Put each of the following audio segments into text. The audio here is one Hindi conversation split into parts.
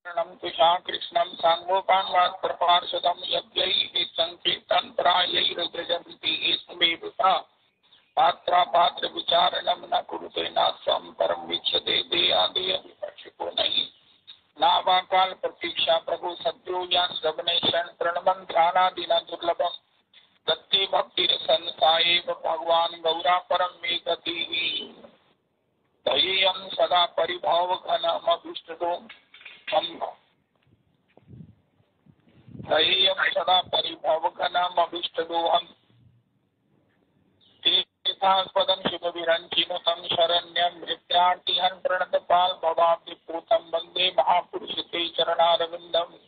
तुषा कृष्णं सांगोपान्वात्प्रपार्षदं यद्यैः संकीर्तन प्रायैर्जयन्ति स्मेवता पात्रा पात्र विचारणं न कुरुते नास्तं परम वीक्षते देहादेह विपक्षिको नहीं नावाकाल प्रतीक्षा प्रभु सद्यो या श्रवणे क्षण प्रणमन ध्यानादिना दुर्लभम दत्ते भक्ति संसाएव भगवान गौरा परम मे गति दयेयं सदा परिभाव घनम अभिष्टदो दयेयं सदा परिभाव घनम अभिष्टदोहम तीर्थास्पदं शुभ विरंचिनुतं शरण्यं मृत्यार्तिहं प्रणतपाल भवाब्धिपूतं वन्दे महापुरुष ते चरणारविन्दम्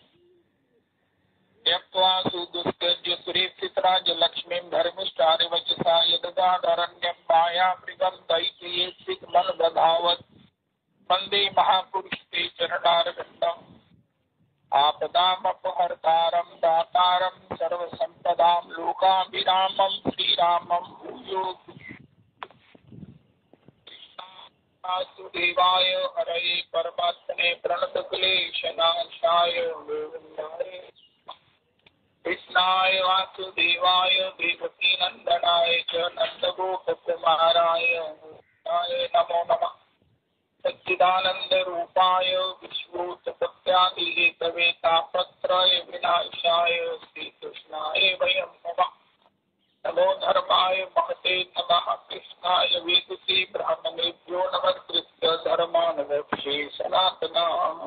त्यक्त्वा सुदुस्त्यज्य सुरेक्षितराज लक्ष्मीं धर्मिष्ठारिवचसा यदगाधरण्यं मायामृगं दैत्येत्सिकमनदधावत् वन्दे महापुरुष ते चरणारविन्दम् आपदामपहर्तारं दातारं सर्वसम्पदां लोकाभिरामं श्रीरामं भूयो वासुदेवाय हरये परमात्मने प्रणतक्लेशनाशाय गोविन्दाय कृष्णाय वासुदेवाय देवकीनन्दनाय च नन्दगोपकुमाराय नमो नमः सच्चिदानंद रूपाय विश्वोत्पत्त्यादि हेतवे तापत्रय विनाशाय श्री कृष्णाय वयं नमः नमो धर्माय महते नमः कृष्णाय वेदसे ब्राह्मणेभ्यो नमस्कृत्य धर्मानवक्षे सनातनम्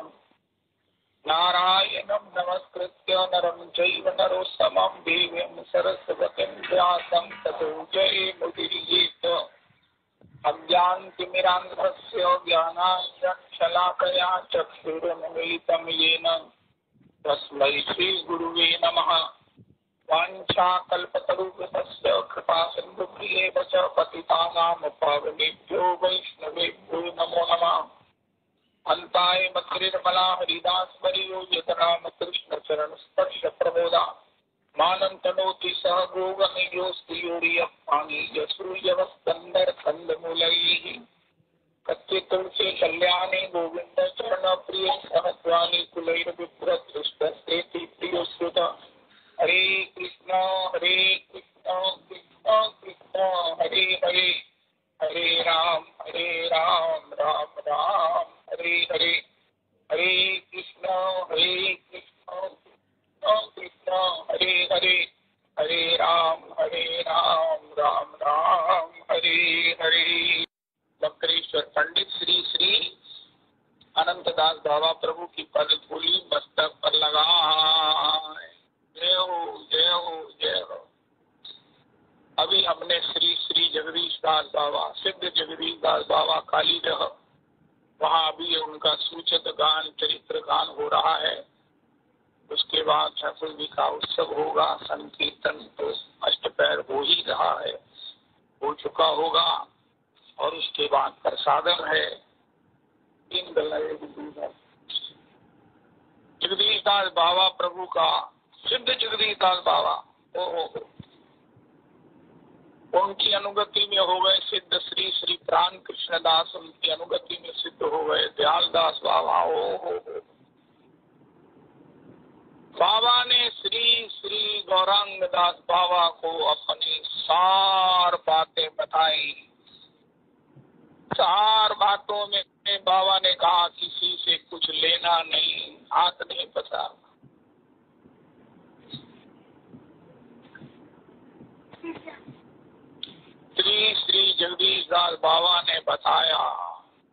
नारायणं नमस्कृत्य नरं चैव नरोत्तमं देवीं सरस्वतीं व्यासं ततो जयमुदीरयेत् अज्ञानतिमिरान्धस्य ज्ञानाञ्जनशलाकया चक्षुरुन्मीलितं येन तस्मै श्रीगुरुवे नमः वाञ्छाकल्पतरुभ्यश्च कृपासिन्धुभ्येव च पतितानां पावनेभ्यो वैष्णवेभ्यो नमो नमः अन्ताय मत्रिर्मला हरिदासवर्यो यतनाम कृष्ण चरण स्पर्श प्रबोधा मानन्तनोति सह गोगणयोस्ति योरियप्पानि यश्रूयवस्कन्दर कन्दमूलैः कच्चे तुलसी कल्याणी गोविंद चरण प्रिय सहस्राणि कुलैर्बिभ्रदृष्टस्तेति प्रियोऽस्युत हरे कृष्ण कृष्ण कृष्ण हरे हरे हरे राम राम राम हरे हरे हरे कृष्ण कृष्ण हरे हरे हरे राम राम राम हरे हरे। बकरेश्वर पंडित श्री श्री अनंतदास बाबा प्रभु की पद धूली मस्तक पर लगाए। जय हो जय हो जय हो। अभी हमने श्री श्री जगदीश दास बाबा सिद्ध जगदीश दास बाबा कालीदह वहाँ अभी उनका सूचित गान चरित्र गान हो रहा है। उसके बाद चतुर्थी का उत्सव होगा। संकीर्तन तो अष्टपैर हो ही रहा है, हो चुका होगा और उसके बाद प्रसादन है। तीन जगदीश दास बाबा प्रभु का सिद्ध जगदीश दास बाबा उनकी अनुगति में हो गए सिद्ध श्री श्री प्राण कृष्ण दास, उनकी अनुगति में सिद्ध हो गए दयाल दास बाबा। बाबा ने श्री श्री गौरांग दास बाबा को अपनी सार बातें बताई। चार बातों में बाबा ने कहा किसी से कुछ लेना नहीं, हाथ नहीं पसारना। श्री श्री जगदीश दास बाबा ने बताया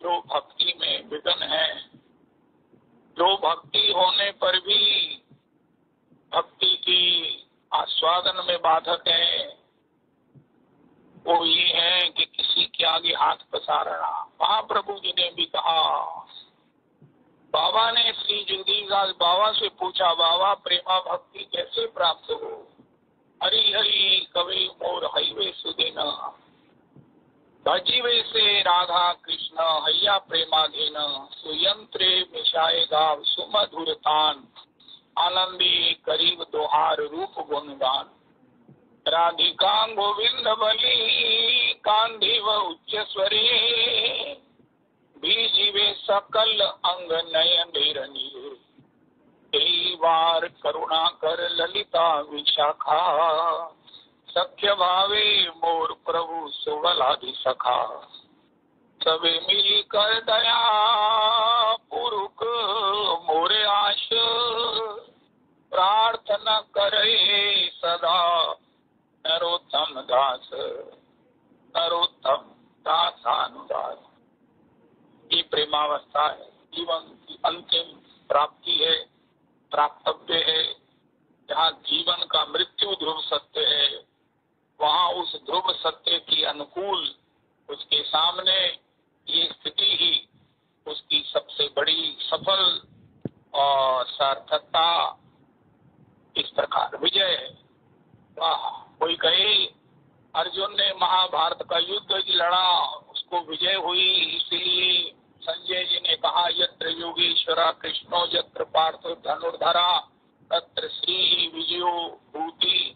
जो भक्ति में विघ्न है, जो भक्ति होने पर भी भक्ति की आस्वादन में बाधक है, वो ये है कि किसी के आगे हाथ पसारना। महाप्रभु जी ने भी कहा। बाबा ने श्री जगदीश दास बाबा से पूछा, बाबा प्रेमा भक्ति कैसे प्राप्त हो? हरि हरि कवि मोर हईवे सुदिन भजीवे से राधा कृष्ण हैया प्रेमाधीन सुयंत्रे मिशाए गाव सुमधुरतान आनंदी करीब दोहार रूप गुणगान राधिका गोविंद बली कांधीव उच्च स्वरे बीजीवे सकल अंग नयन निरनी करुणा कर ललिता विशाखा, सख्य भावे मोर प्रभु सुबलादि सखा, सबे मिल कर दया पुरुष मोरे आश, प्रार्थना करे सदा नरोत्तम दास, नरोत्तम दासानुदास। ये प्रेमावस्था है, जीवन की अंतिम प्राप्ति है, प्राप्तव्य है। जहाँ जीवन का मृत्यु ध्रुव सत्य है, वहाँ उस ध्रुव सत्य की अनुकूल उसके सामने ये स्थिति ही उसकी सबसे बड़ी सफल और सार्थकता इस प्रकार विजय है। वाह, कोई कहे अर्जुन ने महाभारत का युद्ध लड़ा, उसको विजय हुई, इसलिए संजय जी ने कहा यत्र योगेश्वरा कृष्णो यत्र पार्थो धनुर्धरा तत्र श्री विजयो भूति,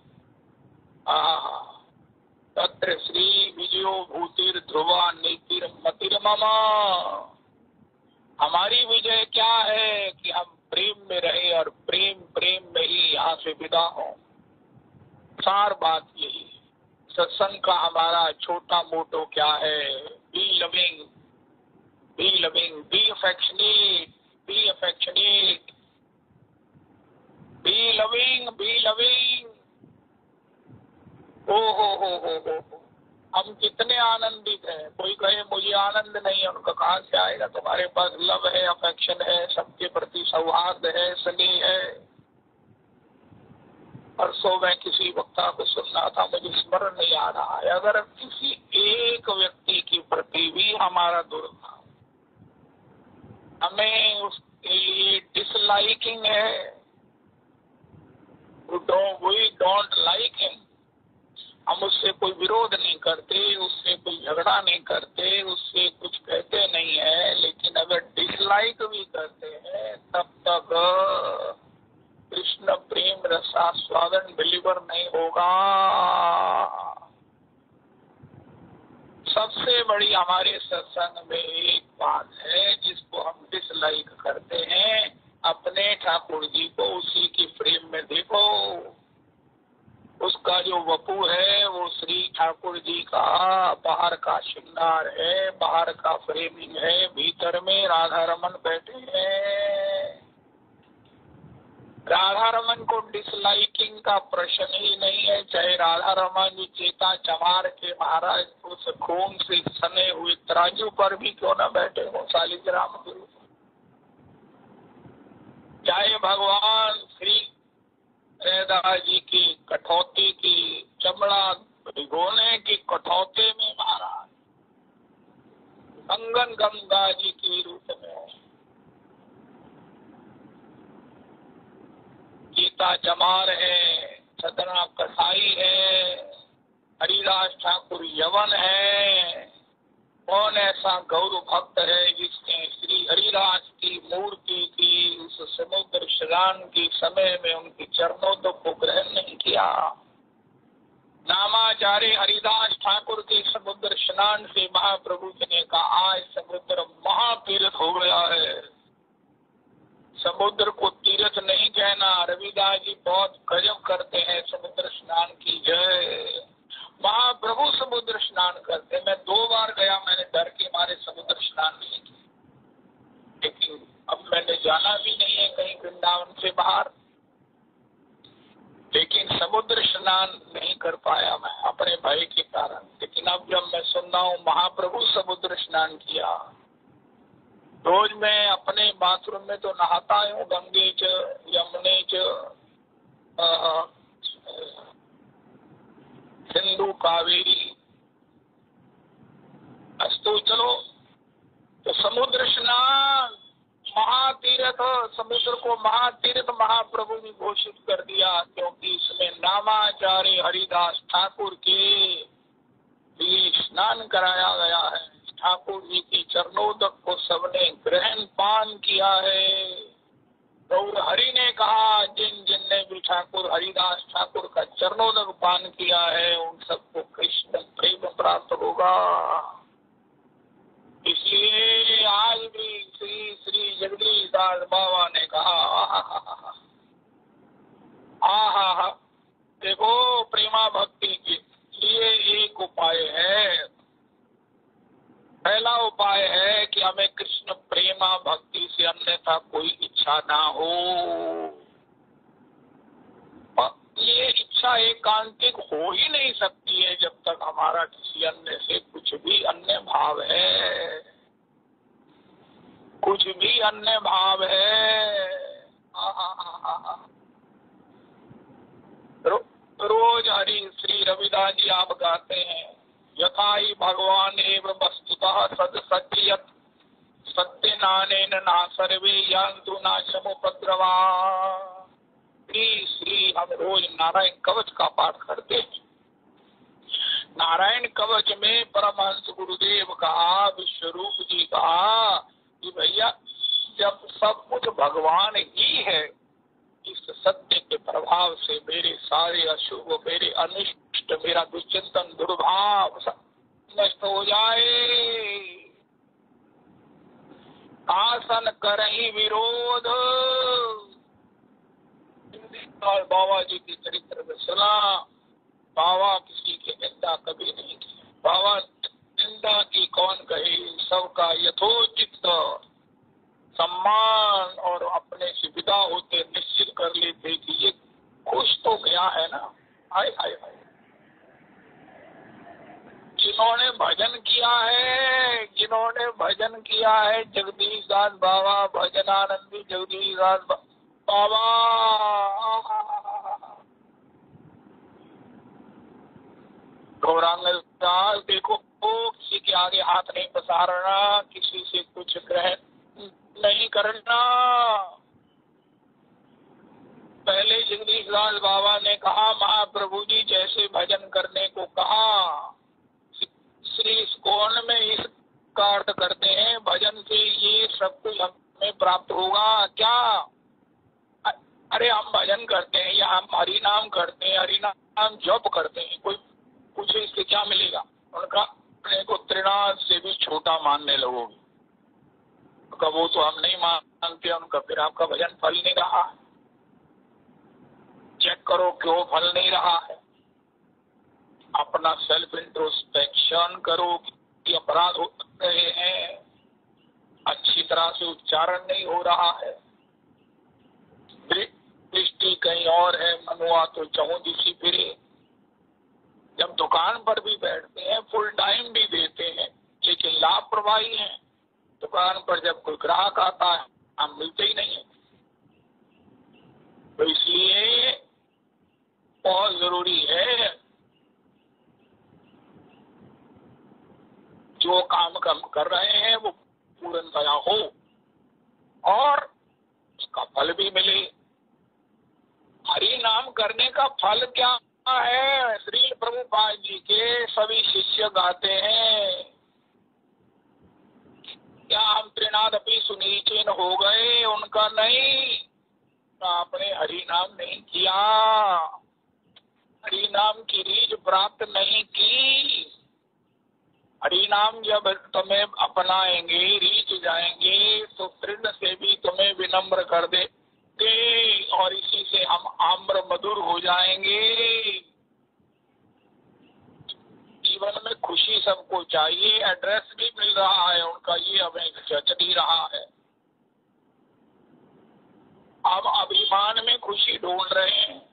तत्र श्री विजयो भूतिर ध्रुवा नीतिर मतिर्ममा। हमारी विजय क्या है कि हम प्रेम में रहे और प्रेम प्रेम में ही यहाँ से विदा हो। सार बात यही। सत्संग का हमारा छोटा मोटो क्या है? Be loving, be loving, be affectionate, be affectionate, be loving, be loving. ओ हो, हम कितने आनंदित हैं। कोई कहे मुझे आनंद नहीं है, उनका कहाँ से आएगा? तुम्हारे पास लव है, अफेक्शन है, सबके प्रति सौहार्द है, स्नेह है। परसों मैं किसी वक्ता को सुन रहा था, मुझे स्मरण नहीं आ रहा है, अगर किसी एक व्यक्ति के प्रति भी हमारा दुर्भाव, हमें उसके लिए डिसलाइकिंग है, वी डोंट लाइक हिम, हम उससे कोई विरोध नहीं करते, उससे कोई झगड़ा नहीं करते, उससे कुछ कहते नहीं है, लेकिन अगर डिसलाइक भी करते हैं तब तक कृष्ण प्रेम रसास्वादन डिलीवर नहीं होगा। सबसे बड़ी हमारे सत्संग में एक बात है जिसको हम डिसलाइक करते हैं, अपने ठाकुर जी को उसी की फ्रेम में देखो। उसका जो वपू है वो श्री ठाकुर जी का बाहर का श्रृंगार है, बाहर का फ्रेमिंग है, भीतर में राधा रमन बैठे हैं। राधा रमन को डिसलाइकिंग का प्रश्न ही नहीं है, चाहे राधा रमन जी चेता चमार के महाराज उस खून से सने हुए तराजू पर भी क्यों न बैठे हो शालिग्राम के रूप में, चाहे भगवान श्री दास जी की कठौती की चमड़ा भिगोने की कठौते में महाराज कंगन गंगा जी के रूप में, गीता जमार है, सदना कसाई है, हरिदास ठाकुर यवन है। कौन ऐसा गौर भक्त है जिसने श्री हरिदास की मूर्ति की उस समुद्र स्नान के समय में उनके चरणों को ग्रहण नहीं किया? नामाचार्य हरिदास ठाकुर के समुद्र स्नान से महाप्रभु जी ने कहा आज समुद्र महातीर्थ हो गया है। समुद्र को तीर्थ नहीं कहना, रविदास जी बहुत गजब करते हैं समुद्र स्नान की जय। महाप्रभु समुद्र स्नान करते, मैं 2 बार गया, मैंने डर के मारे समुद्र स्नान नहीं किया, लेकिन अब मैंने जाना भी नहीं है कहीं वृंदावन से बाहर, लेकिन समुद्र स्नान नहीं कर पाया मैं अपने भाई के कारण। लेकिन अब जब मैं सुन रहा हूँ महाप्रभु समुद्र स्नान किया, रोज मैं अपने बाथरूम में तो नहाता हूँ, गंगे च यमुने च सिंधु कावेरी अस्तु, चलो तो समुद्र स्नान महातीर्थ, समुद्र को महातीर्थ महाप्रभु ने घोषित कर दिया, क्योंकि इसमें नामाचार्य हरिदास ठाकुर के लिए स्नान कराया गया है। ठाकुर जी की चरणोदक को सबने ग्रहण पान किया है। और हरि ने कहा जिन जिनने भी ठाकुर हरिदास ठाकुर का चरणोदक पान किया है उन सबको कृष्ण प्रेम प्राप्त होगा। इसलिए आज भी श्री श्री जगदीश दास बाबा ने कहा उपाय है, पहला उपाय है कि हमें कृष्ण प्रेमा भक्ति से अन्यथा कोई इच्छा ना हो। ये इच्छा एकांतिक हो ही नहीं सकती है जब तक हमारा किसी अन्य से कुछ भी अन्य भाव है, कुछ भी अन्य भाव है। रोज हरि श्री रविदास जी आप गाते हैं, यथा ही भगवान एवं वस्तुतः सद सत्यत सत्य नानेन ना सर्वे यांतु नाशमुपद्रवा। श्री श्री हम रोज नारायण कवच का पाठ करते हैं। नारायण कवच में परमहंस गुरुदेव का, विश्वरूप जी का कि भैया जब सब कुछ भगवान ही है, इस सत्य के प्रभाव से मेरे सारे अशुभ, मेरे अनिष्ट, मेरा दुश्चिंतन, दुर्भाव सब नष्ट हो जाए। आसन करही विरोध, और बाबा जी के चरित्र में सुना, बाबा किसी की निंदा कभी नहीं की। बाबा निंदा की कौन कहे, सबका यथोचित सम्मान और अपने से विदा होते निश्चित कर लेते कि ये खुश तो गया है ना। हाय हाय हाय, जिन्होंने भजन किया है, जिन्होंने भजन किया है, जगदीश दास बाबा, भजनानंदी जगदीश दास बाबा, गौरांग दास देखो, किसी के आगे हाथ नहीं पसारना, किसी से कुछ ग्रहण नहीं करना। पहले जगदीश दास बाबा ने कहा, महाप्रभु जी जैसे भजन करने को कहा, श्री इस्कॉन में इस का अर्थ करते हैं भजन से ये सब कुछ हमें प्राप्त होगा क्या? अरे हम भजन करते हैं या हम हरि नाम करते हैं, हरि नाम जप करते हैं, कोई पूछे इससे क्या मिलेगा? उनका अपने को त्रिनाथ से भी छोटा मानने लगोगे, उनका वो तो हम नहीं मानते, उनका फिर आपका भजन फल नहीं रहा। चेक करो क्यों फल नहीं रहा है, अपना सेल्फ इंट्रोस्पेक्शन करो कि अपराध हो रहे हैं, अच्छी तरह से उच्चारण नहीं हो रहा है, दृष्टि कहीं और है, मनुआ तो चहुदिशी फिरे। जब दुकान पर भी बैठते हैं, फुल टाइम भी देते हैं, लेकिन लापरवाही है। दुकान पर जब कोई ग्राहक आता है, हम मिलते ही नहीं है। तो इसलिए बहुत जरूरी है जो काम कर रहे हैं वो पूर्णतया हो और उसका फल भी मिले। हरि नाम करने का फल क्या है? श्री प्रभुपाद जी के सभी शिष्य गाते हैं, क्या हम त्रिनादपि सुनीचीन हो गए? उनका नहीं, आपने हरि नाम नहीं किया, हरि नाम की रीझ प्राप्त नहीं की। हरि नाम जब तुम्हें अपनाएंगे, रीझ जाएंगे, तो तृण से भी तुम्हें विनम्र कर देंगे और इसी से हम आम्र मधुर हो जाएंगे। जीवन में खुशी सबको चाहिए, एड्रेस भी मिल रहा है उनका, ये हमें जच नहीं रहा है। हम अभिमान में खुशी ढूंढ रहे हैं।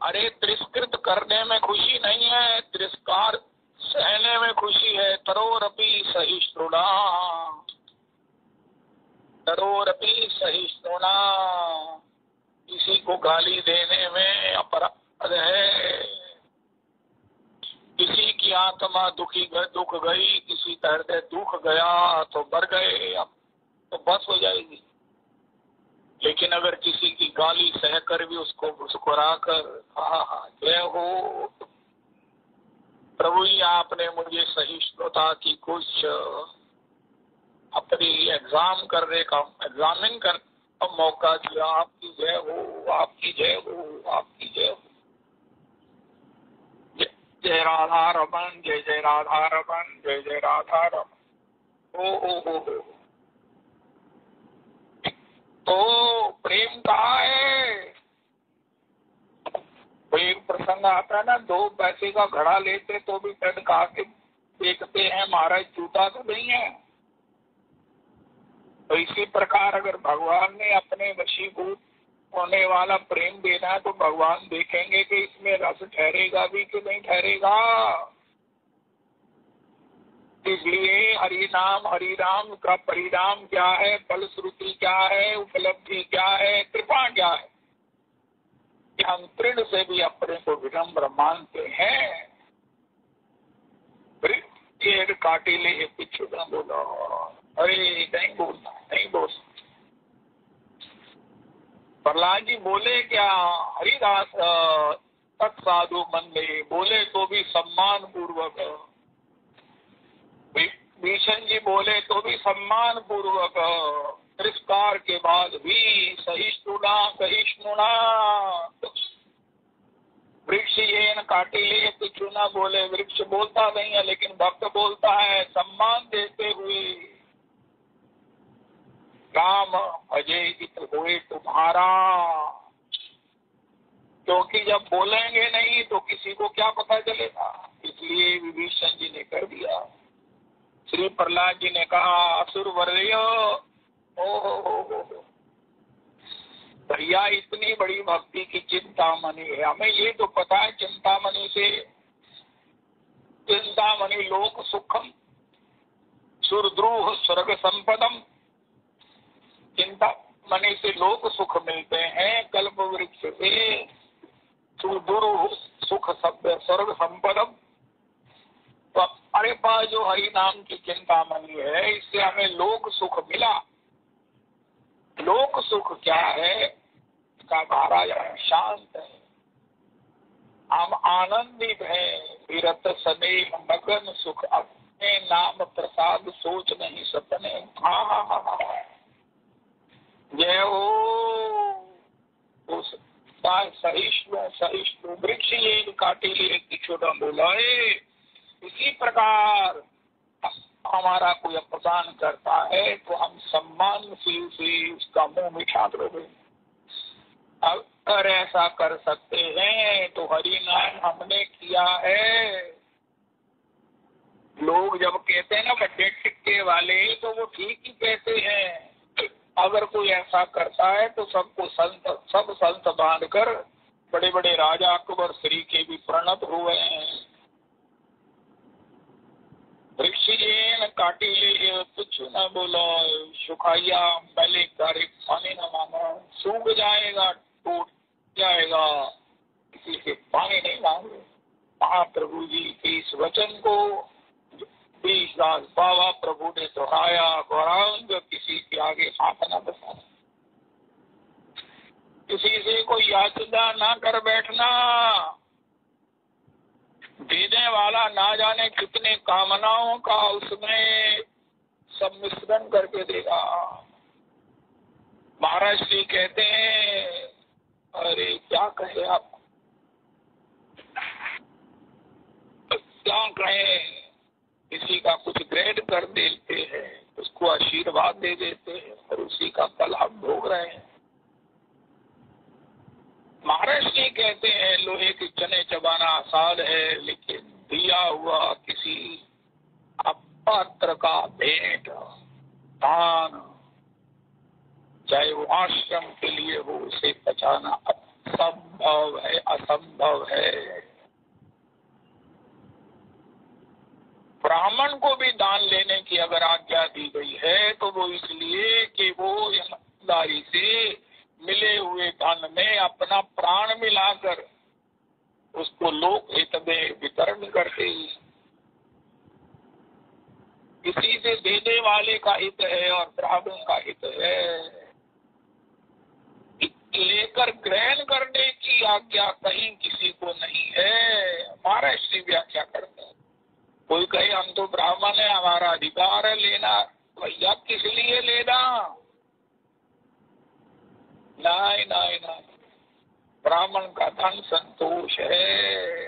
अरे तिरस्कृत करने में खुशी नहीं है, तिरस्कार सहने में खुशी है। तरोरपि सहिष्णुना, तरोरपि सहिष्णुना, किसी को गाली देने में अपराध है। किसी की आत्मा दुख गई, का हृदय दुख गया तो मर गए, अब तो बस हो जाएगी। लेकिन अगर किसी की गाली सहकर भी उसको मुस्कुरा कर, जय हो प्रभु जी, आपने मुझे सहिष्णुता की कुछ अपनी एग्जामिन कर मौका दिया, आपकी जय हो, आपकी जय हो, आपकी जय हो। जय राधा रमन, जय जय राधा रमन, जय जय राधा रमन। ओ तो प्रेम कहाँ है? प्रेम प्रसंग प्रसंग आता है ना, 2 पैसे का घड़ा लेते तो भी टटका के देखते हैं महाराज जूता तो नहीं है। तो इसी प्रकार अगर भगवान ने अपने वशीभूत होने वाला प्रेम देना है तो भगवान देखेंगे कि इसमें रस ठहरेगा भी कि नहीं ठहरेगा। इसलिए हरि नाम का परिणाम क्या है, फलश्रुति क्या है, उपलब्धि क्या है, कृपा क्या है, हम तृण से भी अपने को विनम्र मानते हैं। काटिले कुछ न बोलो, अरे नहीं बोलना, नहीं बोल। प्रहलाद जी बोले क्या, हरिदास तत्साधु मंदे बोले तो भी सम्मान पूर्वक, भीषण जी बोले तो भी सम्मान पूर्वक, तिरस्कार के बाद भी सहिष्णुना। वृक्ष ये न काटिले कुछ न बोले, वृक्ष बोलता नहीं है लेकिन भक्त बोलता है सम्मान देते हुए। राम अजय इत हुए तुम्हारा, क्योंकि जब बोलेंगे नहीं तो किसी को क्या पता चलेगा, इसलिए विभीषण जी ने कर दिया। श्री प्रहलाद जी ने कहा असुर वर्य, ओ भैया इतनी बड़ी भक्ति की चिंतामणि है, हमें ये तो पता है चिंतामणि से, चिंतामणि लोक सुखम सुरद्रूह स्वर्ग संपदम, चिंतामणि से लोक सुख मिलते हैं, कल्प वृक्ष से सुरद्रूह सुख स्वर्ग संपदम। तो हमारे पास जो हरि नाम की चिंतामणि है इससे हमें लोक सुख मिला। लोक सुख क्या है, इसका महाराज शांत है, हम आनंदित हैं, विरत स्नेह मगन सुख, अपने नाम प्रसाद सोच नहीं सपने। हाँ जय हो सहिष्णु वृक्ष ये काटिले किछुना बोलाए। इसी प्रकार हमारा कोई अपमान करता है तो हम सम्मानशील से उसका मुंह मिठा दें। अगर ऐसा कर सकते हैं तो हरि नाम हमने किया है। लोग जब कहते हैं ना बड्डे टिक्के वाले तो वो ठीक ही कहते हैं। अगर कोई ऐसा करता है तो सबको सब संत बांधकर बड़े बड़े राजा अकबर श्री के भी प्रणत हुए हैं। वृक्षेन काटिले कुछ न बोलो, सुखाइया पहले कार्य पानी न मांगो, सूख जाएगा टूट जाएगा, किसी से पानी नहीं मांगे। महाप्रभु जी के इस वचन को 20 लाख बाबा प्रभु ने दोहराया, गौरांग किसी के आगे हाथ न बसा, किसी से कोई याचना ना कर बैठना। देने वाला ना जाने कितने कामनाओं का उसमें सम्मिश्रण करके देगा। महाराज जी कहते हैं अरे क्या कहे आप, क्या कहें, किसी का कुछ ग्रेड कर देते हैं, उसको आशीर्वाद दे देते हैं और उसी का फल हम भोग रहे हैं। महाराज जी कहते हैं लोहे के चने चबाना आसान है, लेकिन दिया हुआ किसी अपात्र का भेंट दान, चाहे वो आश्रम के लिए हो, उसे बचाना असंभव है, असंभव है। ब्राह्मण को भी दान लेने की अगर आज्ञा दी गई है तो वो इसलिए कि वो ईमानदारी से मिले हुए धन में अपना प्राण मिलाकर उसको लोक हित में वितरण करते। इसी से देने वाले का हित है और ब्राह्मण का हित है। लेकर ग्रहण करने की आज्ञा कहीं किसी को नहीं है। महाराज श्री व्याख्या करते हैं, कोई कहे हम तो ब्राह्मण है, हमारा अधिकार है लेना, भैया किस लिए लेना? नहीं नहीं नहीं, ब्राह्मण का धन संतोष है।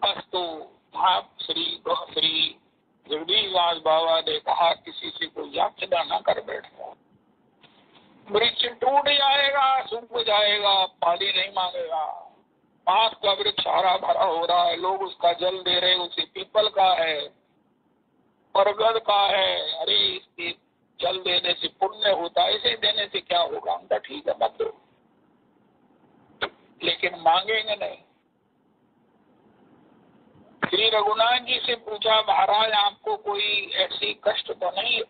अस्तु श्री जगदीशदास बाबा ने कहा किसी से कोई याचना न कर बैठो। वृक्ष टूट जाएगा, सूख जाएगा, पानी नहीं मांगेगा, पास का वृक्ष हरा भरा हो रहा है, लोग उसका जल दे रहे, उसे पीपल का है, बरगद का है, अरे इसके जल देने से पुण्य होता है, इसे देने से क्या होगा? हम तो ठीक है मत दो, लेकिन मांगेंगे नहीं। श्री रघुनाथ जी से पूछा, महाराज आपको कोई ऐसी कष्ट तो नहीं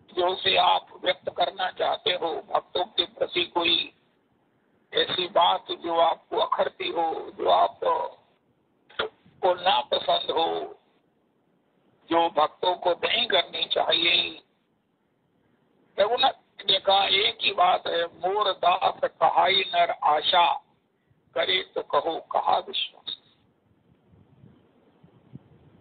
जो उसे आप व्यक्त करना चाहते हो, भक्तों के प्रति कोई ऐसी बात जो आपको अखरती हो, जो आपको ना पसंद हो, जो भक्तों को नहीं करनी चाहिए? रघुनाथ ने कहा, एक ही बात है, मोर दास कहाई नर आशा, करे तो कहो कहा विश्वास।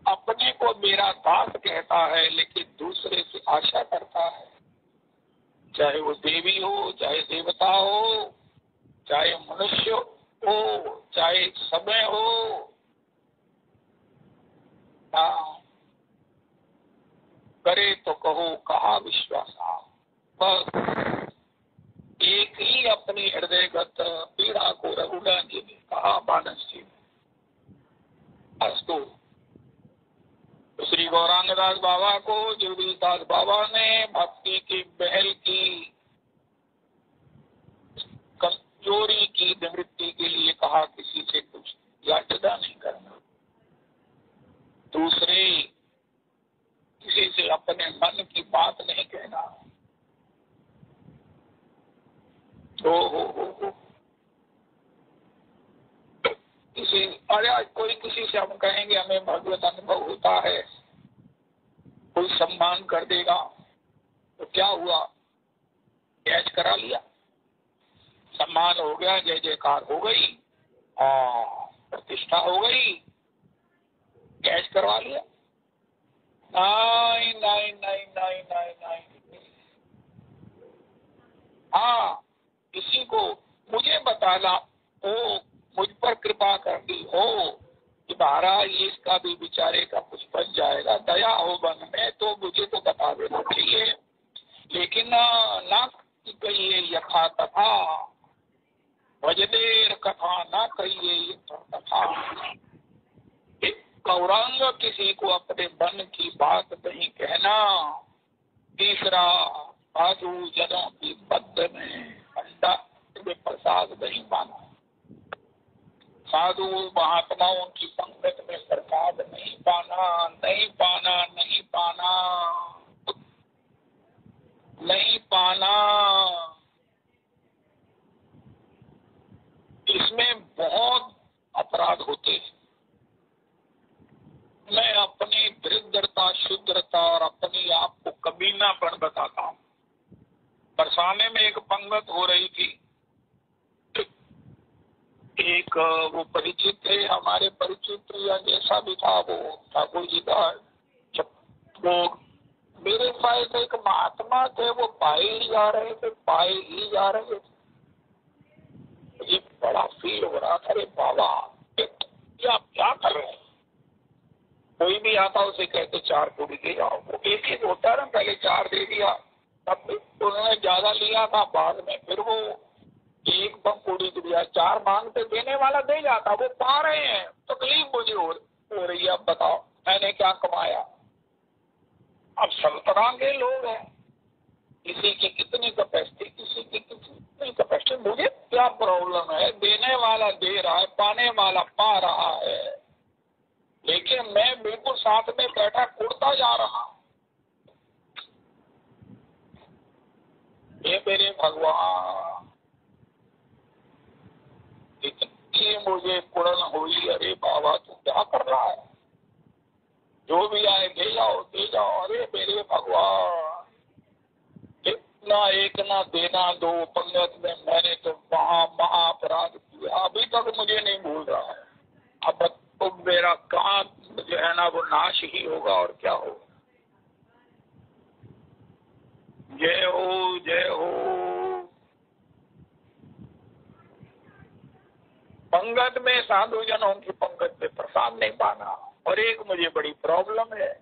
अपने को मेरा दास कहता है, लेकिन दूसरे से आशा करता है, चाहे वो देवी हो, चाहे देवता हो, चाहे मनुष्य हो, चाहे समय हो। करे तो कहो कहा विश्वास। बस एक ही अपनी हृदयगत पीड़ा को रघुनाथ जी ने कहा, मानस जी ने। अस्तु। श्री गौरांगदास बाबा को जगदीशदास बाबा ने भक्ति की बहल की कमजोरी की निवृत्ति के लिए कहा, किसी से कुछ याचना नहीं करना, दूसरे किसी से अपने मन की बात नहीं कहना। हो किसी, अरे कोई किसी से हम कहेंगे हमें भगवत अनुभव होता है, कोई सम्मान कर देगा, तो क्या हुआ? कैच करा लिया, सम्मान हो गया, जय जयकार हो गई, प्रतिष्ठा हो गई, कैच करवा लिया। नहीं नहीं नहीं नहीं नहीं नहीं। हाँ, किसी को मुझे बताना हो, मुझ पर कृपा करनी हो कि महाराज इसका भी बेचारे का कुछ बन जाएगा, दया हो मन में, तो मुझे तो बता देना चाहिए। लेकिन ना कहिए यथा तथा, भजदेर कथा ना कहिए यथा तथा। गौरांग किसी को अपने मन की बात नहीं कहना। तीसरा, साधु जनों की बद्ध में अंडा में प्रसाद नहीं पाना, साधु महात्माओं की पंगत में प्रसाद नहीं पाना, नहीं पाना, नहीं पाना, नहीं पाना। इसमें बहुत अपराध होते हैं। मैं अपनी दरिद्रता, शुद्रता और अपनी आप को कमीनापन बताता हूँ। बरसाने में एक पंगत हो रही थी, एक वो परिचित थे, हमारे परिचित या जैसा भी था वो ठाकुर जी का, वो मेरे पास एक महात्मा थे, वो पाए ही जा रहे थे, पाए ही जा रहे थे। मुझे बड़ा फील हो रहा था, अरे बाबा आप क्या कर रहे हैं? कोई भी आता उसे कहते 4 पूरी दे जाओ, वो एक ही होता ना, पहले 4 दे दिया, तब उन्होंने ज्यादा लिया था, बाद में फिर वो एक पूरी दिया, 4 मांगते, देने वाला दे जाता, वो पा रहे हैं, तकलीफ मुझे हो रही है। अब बताओ मैंने क्या कमाया? अब सब तरह के लोग हैं, किसी की कितनी कैपेसिटी, किसी की कितनी कैपेसिटी, मुझे क्या प्रॉब्लम है? देने वाला दे रहा है, पाने वाला पा रहा है, लेकिन मैं बिल्कुल साथ में बैठा कुड़ता जा रहा हूं। ये मेरे भगवान, इतनी मुझे कुड़न हुई, अरे बाबा तू क्या कर रहा है? जो भी आए दे जाओ, दे जाओ। अरे मेरे भगवान, इतना एक ना देना दो पंगत में मैंने तो महा अपराध किया, अभी तक मुझे नहीं भूल रहा है। अब तो मेरा काम जो है ना वो नाश ही होगा, और क्या होगा। जय हो, जय हो। पंगत में, साधु जनों की पंगत में प्रसाद नहीं पाना। और एक मुझे बड़ी प्रॉब्लम है,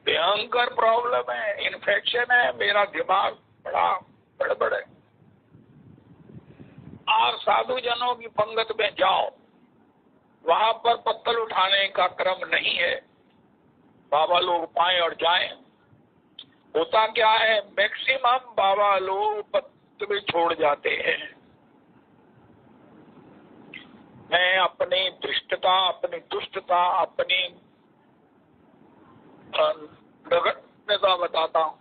भयंकर प्रॉब्लम है, इन्फेक्शन है, मेरा दिमाग बड़ा गड़बड़ है। बाहर साधु जनों की पंगत में जाओ, वहां पर पत्तल उठाने का क्रम नहीं है। बाबा लोग पाए और जाएं। होता क्या है, मैक्सिमम बाबा लोग पत्तल छोड़ जाते हैं। मैं अपनी दृष्टता, अपनी दुष्टता, अपनी नगण्यता बताता हूं।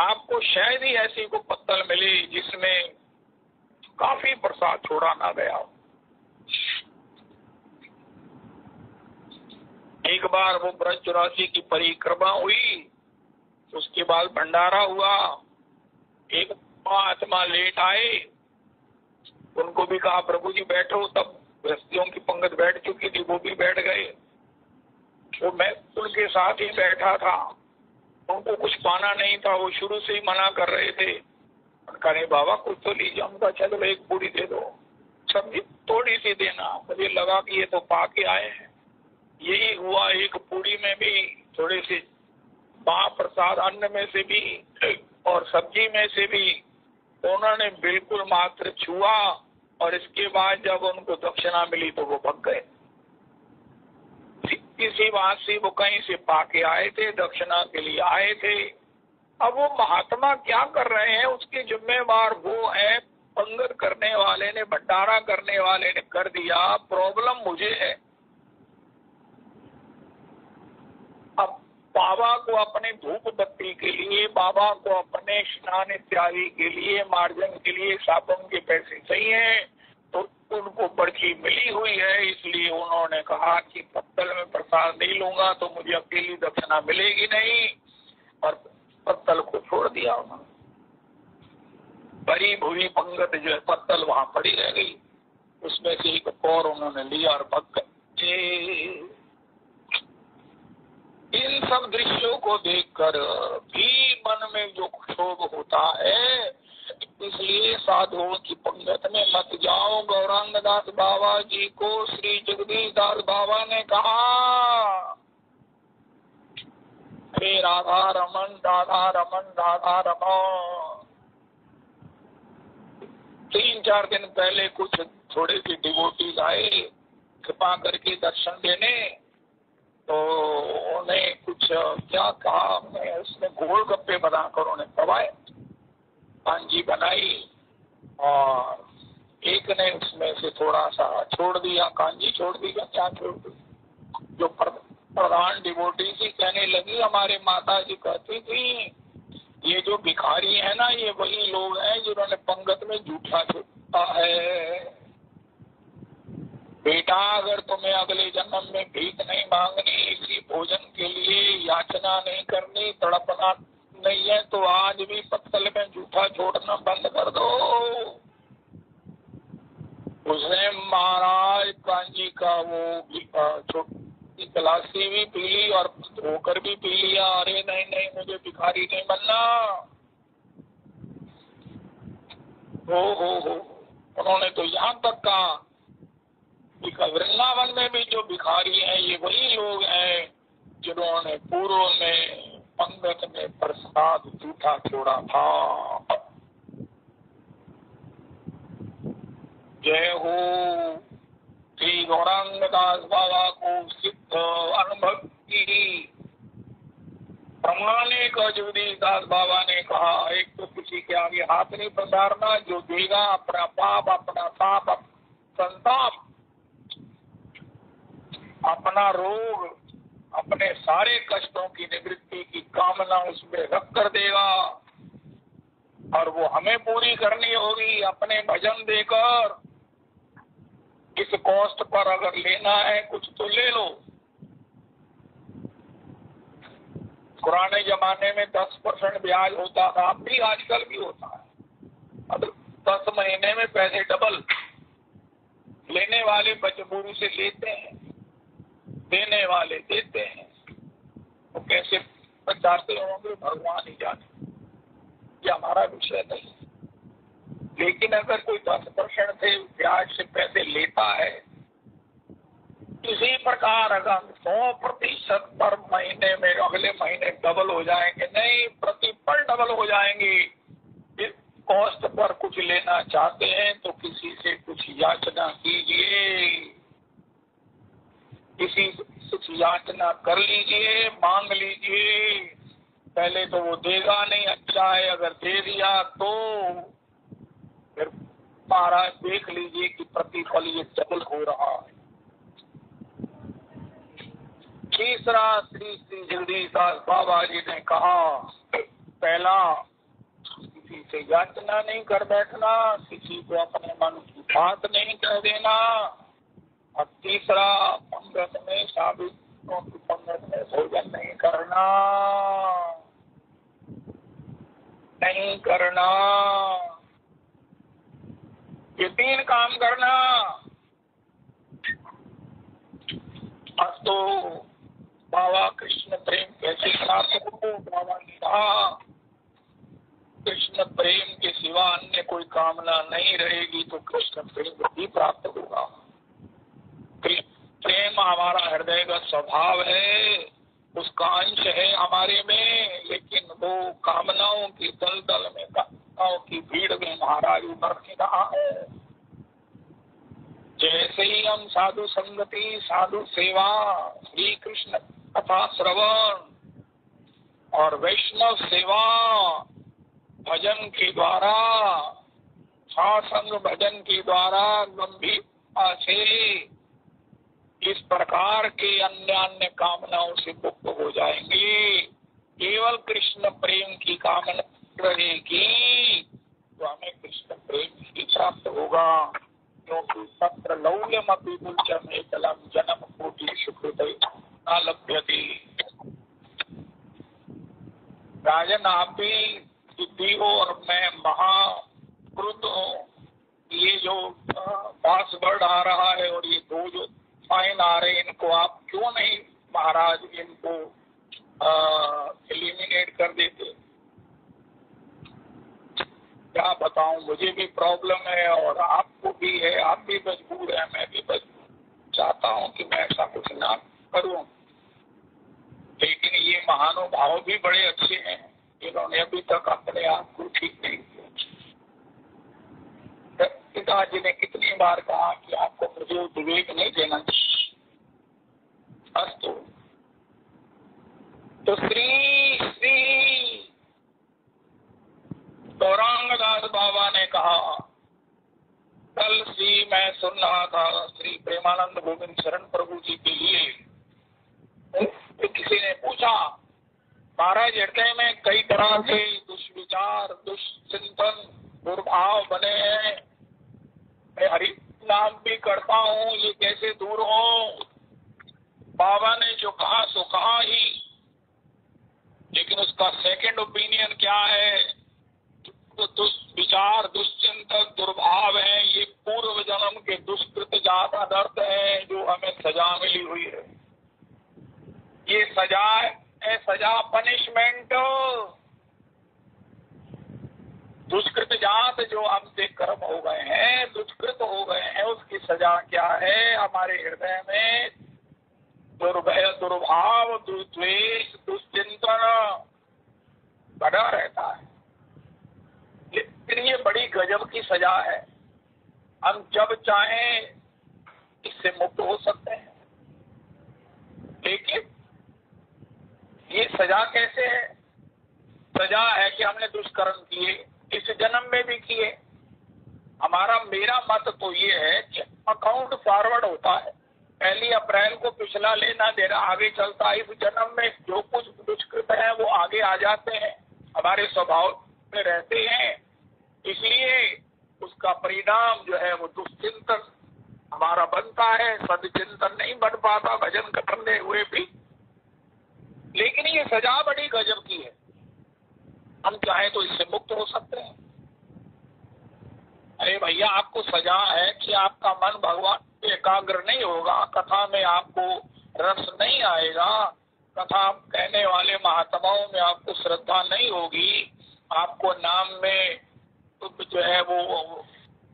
आपको शायद ही ऐसी को पत्तल मिले जिसमें काफी प्रसाद छोड़ा ना गया हो। एक बार वो ब्रज 84 की परिक्रमा हुई, उसके बाद भंडारा हुआ। एक महात्मा लेट आए, उनको भी कहा प्रभु जी बैठो, तब गृहस्थियों की पंगत बैठ चुकी थी, वो भी बैठ गए। वो मैं उनके साथ ही बैठा था, उनको कुछ पाना नहीं था, वो शुरू से ही मना कर रहे थे। उनका नहीं बाबा कुछ तो लीजिए। उनका चलो एक पूरी दे दो, सब्जी थोड़ी सी देना। मुझे लगा कि ये तो पाके आए हैं। यही हुआ, एक पूरी में भी थोड़ी सी महाप्रसाद, अन्न में से भी और सब्जी में से भी उन्होंने बिल्कुल मात्र छुआ। और इसके बाद जब उनको दक्षिणा मिली तो वो भग गए। इसी बात से वो कहीं से पाके आए थे, दक्षिणा के लिए आए थे। अब वो महात्मा क्या कर रहे हैं उसके जिम्मेवार वो है। पंगत करने वाले ने, भंडारा करने वाले ने कर दिया, प्रॉब्लम मुझे है। अब बाबा को अपने धूप बत्ती के लिए, बाबा को अपने स्नान इत्यादि के लिए, मार्जन के लिए साबुन के पैसे चाहिए, तो उनको पर्ची मिली हुई है। इसलिए उन्होंने कहा कि पत्तल में प्रसाद नहीं लूंगा तो मुझे अकेली दक्षिणा मिलेगी नहीं, और पत्तल को छोड़ दिया उन्होंने। भरी भूरी पंगत जो है पत्तल वहां पड़ी रह गई, उसमें से एक और उन्होंने लिया और भग गए। इन सब दृश्यों को देखकर भी मन में जो क्षोभ होता है, इसलिए साधुओं की पंगत में मत जाओ। गौरांग दास बाबा जी को श्री जगदीश दास बाबा ने कहा, हे राधा रमन राधा रमन राधा रमन। 3-4 दिन पहले कुछ थोड़े से डिवोटीज आए कृपा करके दर्शन देने, तो उन्हें कुछ क्या कहा, उसने गोलगप्पे बनाकर उन्हें खवाए, कांजी बनाई, और एक ने उसमें से थोड़ा सा छोड़ दिया। कांजी छोड़ दी, क्या छोड़ दी? जो प्रधान डिवोटी थी कहने लगी, हमारे माता जी कहती थी ये जो भिखारी है ना, ये वही लोग हैं जिन्होंने पंगत में जूठा छोड़ा है। बेटा अगर तुम्हें अगले जन्म में भीख नहीं मांगनी, इसी भोजन के लिए याचना नहीं करनी, तड़पना नहीं है, तो आज भी पत्तल में जूठा छोड़ना बंद कर दो। उसने महाराज कांजी का वो छोटी गलासी भी पी ली और धोकर भी पी लिया। अरे नहीं नहीं, मुझे भिखारी नहीं बनना। हो उन्होंने तो यहाँ तक कहा कि वृंदावन में भी जो भिखारी हैं ये वही लोग हैं जिन्होंने पूर्व में पंगत में प्रसाद जूठा छोड़ा था। जय हो श्री गौरांग दास बाबा को सिद्ध अनुभव की प्रमाणिक जगदीश दास बाबा ने कहा, एक तो किसी के आगे हाथ नहीं पसारना, जो देगा अपना पाप, अपना ताप, संताप, अपना रोग, अपने सारे कष्टों की निवृत्ति की कामना उसमें रख कर देगा, और वो हमें पूरी करनी होगी अपने भजन देकर। इस कॉस्ट पर अगर लेना है कुछ तो ले लो। पुराने जमाने में 10% ब्याज होता था, अब भी आजकल भी होता है। अब 10 महीने में पैसे डबल। लेने वाले मजबूरी से लेते हैं, देने वाले देते हैं। वो कैसे बचाते होंगे भगवान ही जाने, ये हमारा विषय नहीं। लेकिन अगर कोई 10% से ब्याज से पैसे लेता है, इसी प्रकार अगर 100% पर महीने में अगले महीने डबल हो जाएंगे, नहीं प्रतिपल डबल हो जाएंगे। कॉस्ट पर कुछ लेना चाहते हैं तो किसी से कुछ याचना कीजिए, किसी से कुछ याचना कर लीजिए, मांग लीजिए। पहले तो वो देगा नहीं, अच्छा है अगर दे दिया तो फिर महाराज देख लीजिए कि प्रतिफल ये डबल हो रहा है। तीसरा श्री श्री जगदीशदास बाबा जी ने कहा, पहला किसी से याचना नहीं कर बैठना, किसी को अपने मन की बात नहीं कह देना, और तीसरा पंगत में साधुओं की पंगत में भोजन नहीं करना, नहीं करना। ये 3 काम करना। अब तो बाबा कृष्ण प्रेम कैसे प्राप्त हो? बाबा ने कहा कृष्ण प्रेम के सिवा अन्य कोई कामना नहीं रहेगी तो कृष्ण प्रेम भी प्राप्त होगा। प्रेम हमारा हृदय का स्वभाव है, उसका अंश है हमारे में, लेकिन वो कामनाओं की दलदल में, कामनाओं की भीड़ में महाराज उतर नहीं रहा है। जैसे ही हम साधु संगति, साधु सेवा, श्री कृष्ण कथा श्रवण और वैष्णव सेवा भजन के द्वारा, सत्संग भजन के द्वारा गंभीरता से इस प्रकार के अन्य अन्य कामनाओं से मुक्त हो जाएंगे। केवल कृष्ण प्रेम की कामना रहेगी तो हमें कृष्ण प्रेम ही प्राप्त होगा, क्योंकि सत्र लौल्यम अपि तुल्यम एकलम जन्म कोटि सुकृते न लभ्यते। राजन आप भी सिद्धि हो और मैं महाकृत हूँ। ये जो बास बढ़ आ रहा है और ये 2 जो फाइन आ रहे, इनको आप क्यों नहीं महाराज इनको एलिमिनेट कर देते? क्या बताऊं, मुझे भी प्रॉब्लम है और आपको भी है, आप भी मजबूर है, मैं भी मजबूर। चाहता हूं कि मैं ऐसा कुछ ना करूं, लेकिन ये महानुभाव भी बड़े अच्छे हैं, इन्होंने अभी तक अपने आप को ठीक नहीं किया। पिताजी ने कितनी बार कहा कि आपको मुझे विवेक नहीं देना चाहिए। अस्तु, तो श्री श्री गौरांगदास बाबा ने कहा, कल श्री मैं सुन रहा था श्री प्रेमानंद गोविंद शरण प्रभु जी के लिए, तो किसी ने पूछा महाराज हृदय में कई तरह के दुष्विचार, दुष्चिंतन, दुर्भाव बने हैं, मैं हरि नाम भी करता हूँ, ये कैसे दूर हो? बाबा ने जो कहा सो कहा ही, लेकिन उसका सेकंड ओपिनियन क्या है? तो दुष्विचार, दुष्चिंतन, दुर्भाव है, ये पूर्व जन्म के दुष्कृत ज्यादा दर्द है जो हमें सजा मिली हुई है। ये सजा है, सजा पनिशमेंट। दुष्कृत जात जो हमसे कर्म हो गए हैं, दुष्कृत हो गए हैं, उसकी सजा क्या है? हमारे हृदय में दुर्भय, दुर्भाव, दुर्द्वेष, दुश्चिंतन बना रहता है। लेकिन ये बड़ी गजब की सजा है, हम जब चाहें इससे मुक्त हो सकते हैं। लेकिन ये सजा कैसे है? सजा है कि हमने दुष्कर्म किए, इस जन्म में भी किए। मेरा मत तो ये है कि अकाउंट फॉरवर्ड होता है, 1 अप्रैल को पिछला लेना देना आगे चलता है। इस जन्म में जो कुछ दुष्कृत है वो आगे आ जाते हैं, हमारे स्वभाव में रहते हैं, इसलिए उसका परिणाम जो है वो दुष्चिंतन हमारा बनता है, सदचिंतन नहीं बन पाता भजन करने हुए भी। लेकिन ये सजा बड़ी गजब की है, हम चाहे तो इससे मुक्त हो सकते हैं। अरे भैया, आपको सजा है कि आपका मन भगवान पे एकाग्र नहीं होगा, कथा में आपको रस नहीं आएगा, कथा कहने वाले महात्माओं में आपको श्रद्धा नहीं होगी, आपको नाम में तो जो है वो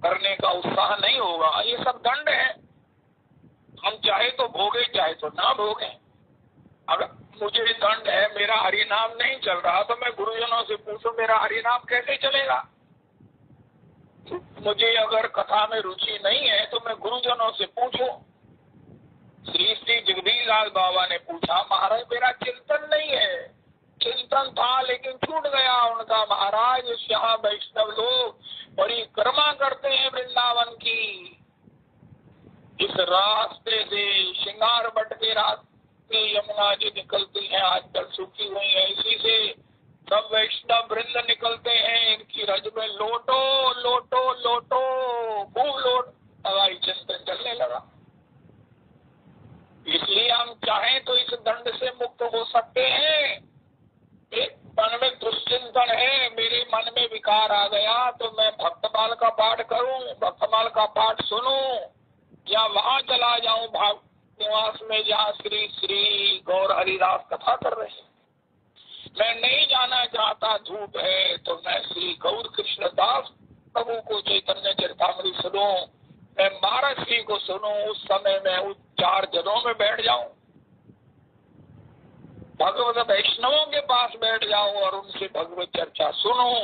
करने का उत्साह नहीं होगा। ये सब दंड है, हम चाहे तो भोगे चाहे तो ना भोगे। अगर मुझे दंड है, मेरा हरि नाम नहीं चल रहा, तो मैं गुरुजनों से पूछूं मेरा हरि नाम कैसे चलेगा? मुझे अगर कथा में रुचि नहीं है तो मैं गुरुजनों से पूछूं। श्री श्री जगदीश लाल बाबा ने पूछा, महाराज मेरा चिंतन नहीं है। चिंतन था लेकिन छूट गया उनका। महाराज यहाँ वैष्णव लोग परिक्रमा करते हैं वृंदावन की। इस रास्ते से श्रृंगार बट के रास्ते यमुना जी निकलती हैं, आजकल सूखी हुई है, इसी से सब वैष्णव वृंद निकलते हैं। इनकी रज में लोटो लोटो लोटो खूब लोट हवाई चिंतन चलने लगा। इसलिए हम चाहें तो इस दंड से मुक्त हो सकते हैं। एक मन में दुश्चिंतन है, मेरे मन में विकार आ गया तो मैं भक्तमाल का पाठ करूं, भक्तमाल का पाठ सुनूं, या वहां चला जाऊं भाव निवास में जहाँ श्री श्री गौर हरिदास कथा कर रहे हैं। मैं नहीं जाना चाहता, धूप है, तो मैं श्री गौर कृष्णदास प्रभु को चैतन्य चरितामृत सुनूं, मैं महाराज श्री को सुनूं। उस समय मैं उस 4 जनों में बैठ जाऊं, भगवत वैष्णवों के पास बैठ जाऊं और उनसे भगवत चर्चा सुनूं।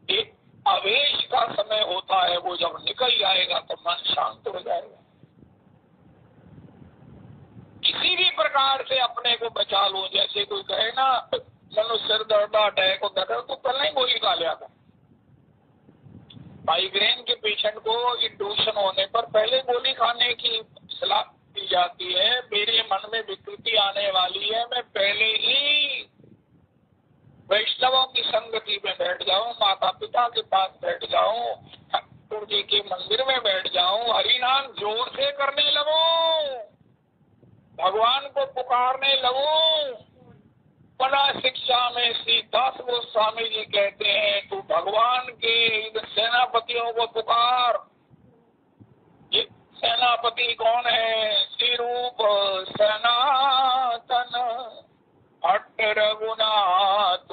एक आवेश का समय होता है, वो जब निकल जाएगा तो मन शांत हो जाएगा। किसी भी प्रकार से अपने को बचा लो। जैसे कोई कहे ना, मनु सिर दर्द अटैक होता है तो पहले ही गोली खा लिया था। माइग्रेन के पेशेंट को इंट्रूशन होने पर पहले गोली खाने की सलाह दी जाती है। मेरे मन में विकृति आने वाली है, मैं पहले ही वैष्णवों की संगति में बैठ जाऊं, माता पिता के पास बैठ जाऊं, ठाकुर जी के मंदिर में बैठ जाऊं, हरिनाम जोर से करने लगूं, भगवान को पुकारने लगूं। बड़ा शिक्षा में श्री दास गोस्वामी जी कहते हैं, तू भगवान के सेनापतियों को पुकार। ये सेनापति कौन है? श्री रूप सनातन भट्ट रघुनाथ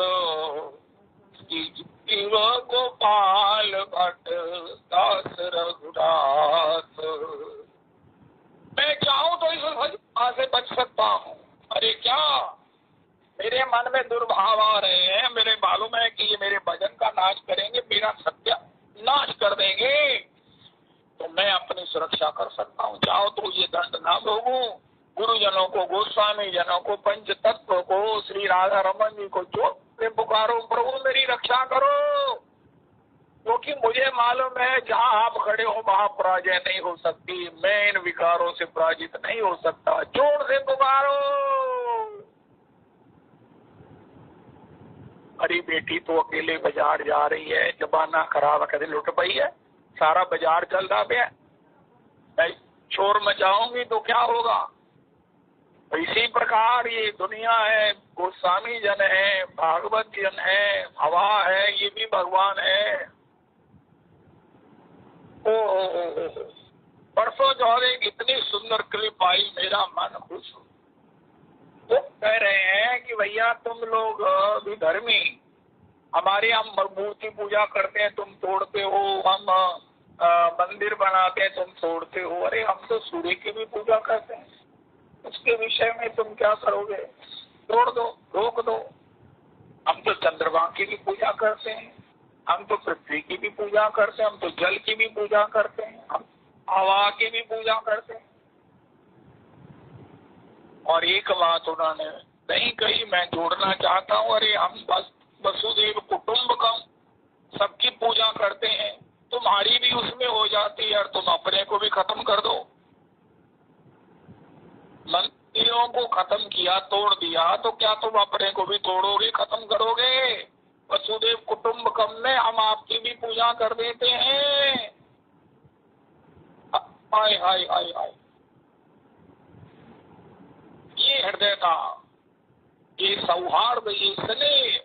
शिव गोपाल भट्ट दास रघुनाथ। मैं चाहूं तो इस से बच सकता हूँ। अरे क्या मेरे मन में दुर्भाव आ रहे हैं, मेरे मालूम है कि ये मेरे भजन का नाश करेंगे, मेरा सत्य नाश कर देंगे, तो मैं अपनी सुरक्षा कर सकता हूँ। चाहो तो ये दंड ना भोगूं। गुरुजनों को, गोस्वामी जनों को, पंच तत्व को, श्री राधा रमन जी को जो पुकारो, प्रभु मेरी रक्षा करो, क्योंकि मुझे मालूम है जहाँ आप खड़े हो वहाँ पराजय नहीं हो सकती। मैं इन विकारों से पराजित नहीं हो सकता। जोर से पुकारो। अरे बेटी तो अकेले बाजार जा रही है, जमाना खराब है, कभी लुट पाई है, सारा बाजार चल रहा है, मैं शोर मचाऊंगी तो क्या होगा। इसी प्रकार ये दुनिया है, गोस्वामी जन है, भागवत जन है, हवा है, ये भी भगवान है। ओ परसों चौथे इतनी सुंदर क्लिप आई, मेरा मन खुश हो। वो कह रहे हैं कि भैया तुम लोग विधर्मी, हमारे हम मूर्ति पूजा करते हैं तुम तोड़ते हो, हम मंदिर बनाते हैं तुम तोड़ते हो। अरे हम तो सूर्य की भी पूजा करते हैं, उसके विषय में तुम क्या करोगे? तोड़ दो, रोक दो। हम तो चंद्रमा की भी पूजा करते हैं, हम तो पृथ्वी की भी पूजा करते हैं, हम तो जल की भी पूजा करते हैं, हम हवा की भी पूजा करते हैं। और एक बात उन्होंने नहीं कही, मैं जोड़ना चाहता हूँ। अरे हम बस वसुदेव कुटुंबकम सबकी पूजा करते हैं, तुम्हारी भी उसमें हो जाती है और तुम अपने को भी खत्म कर दो। मंदिरों को खत्म किया, तोड़ दिया, तो क्या तुम अपने को भी तोड़ोगे, खत्म करोगे? वसुदेव कुटुंबकम में हम आपकी भी पूजा कर देते हैं। हाय हाय हाय हाय, ये हृदयता, ये सौहार्द, ये स्नेह,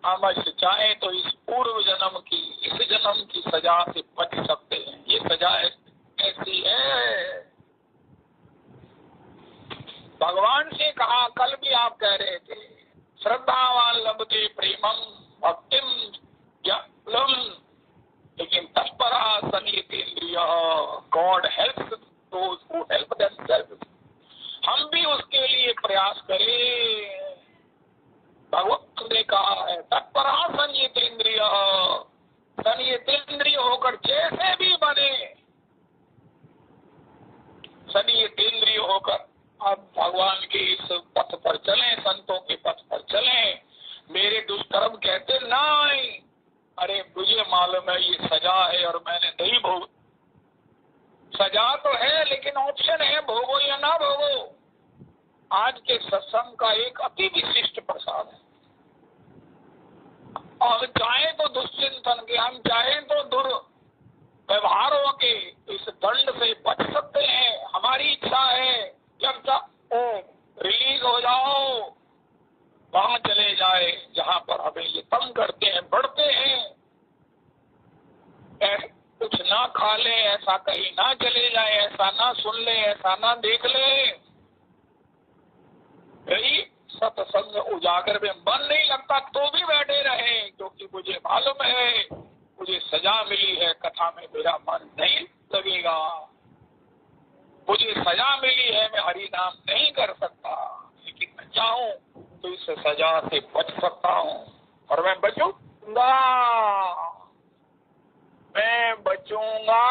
हम चाहे तो इस पूर्व जन्म की, इस जन्म की सजा से बच सकते हैं। ये सजा ऐसी है। भगवान से कहा, कल भी आप कह रहे थे, श्रद्धावान लभते प्रेमम भक्तिम ज्ञानम, लेकिन तत्परा सनियतेन्द्रिय, God helps those who help themselves. हम भी उसके लिए प्रयास करें। भगवान ने कहा है तत्परा संयतेन्द्रिय, संयतेन्द्रिय हो कहते नहीं, अरे मुझे मालूम है ये सजा है और मैंने नहीं भोग। सजा तो है लेकिन ऑप्शन है, भोगो या ना भोगो। आज के सत्संग का एक अति विशिष्ट प्रसाद है। और चाहे तो दुश्चिंतन के, हम चाहे तो दुर्व्यवहारों के इस दंड से बच सकते हैं। हमारी इच्छा है जब रिलीज हो जाओ, वहां चले जाए जहां पर हमें ये तंग करते हैं, बढ़ते हैं। कुछ ना खा ले, ऐसा कहीं ना चले जाए, ऐसा ना सुन ले, ऐसा ना देख ले। यही सत्संग उजागर में मन नहीं लगता तो भी बैठे रहे, क्योंकि मुझे मालूम है मुझे सजा मिली है, कथा में मेरा मन नहीं लगेगा। मुझे सजा मिली है, मैं हरि नाम नहीं कर सकता, लेकिन मैं चाहूं तो इस सजा से बच सकता हूं और मैं बचूंगा, मैं बचूंगा।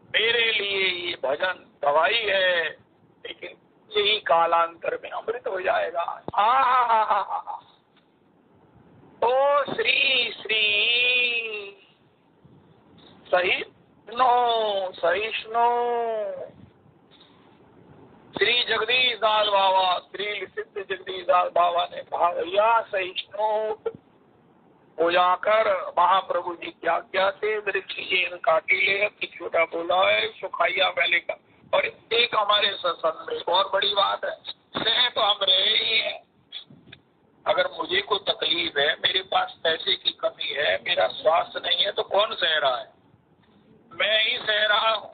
मेरे लिए ये भजन दवाई है, लेकिन यही कालांतर में अमृत हो जाएगा। ओ श्री श्री सहिष्णु सहिष्णु श्री जगदीश दास बाबा, श्री सिद्ध जगदीश दास बाबा ने कहा, भैया सहिष्णु हो जाकर महाप्रभु जी की आज्ञा से वृक्ष काटी ले, छोटा बोला है सुखाइया पहले का। और एक हमारे सत्संग में और बड़ी बात है, सह तो हम रहे ही हैं। अगर मुझे कोई तकलीफ है, मेरे पास पैसे की कमी है, मेरा स्वास्थ्य नहीं है, तो कौन सह रहा है? मैं ही सह रहा हूँ,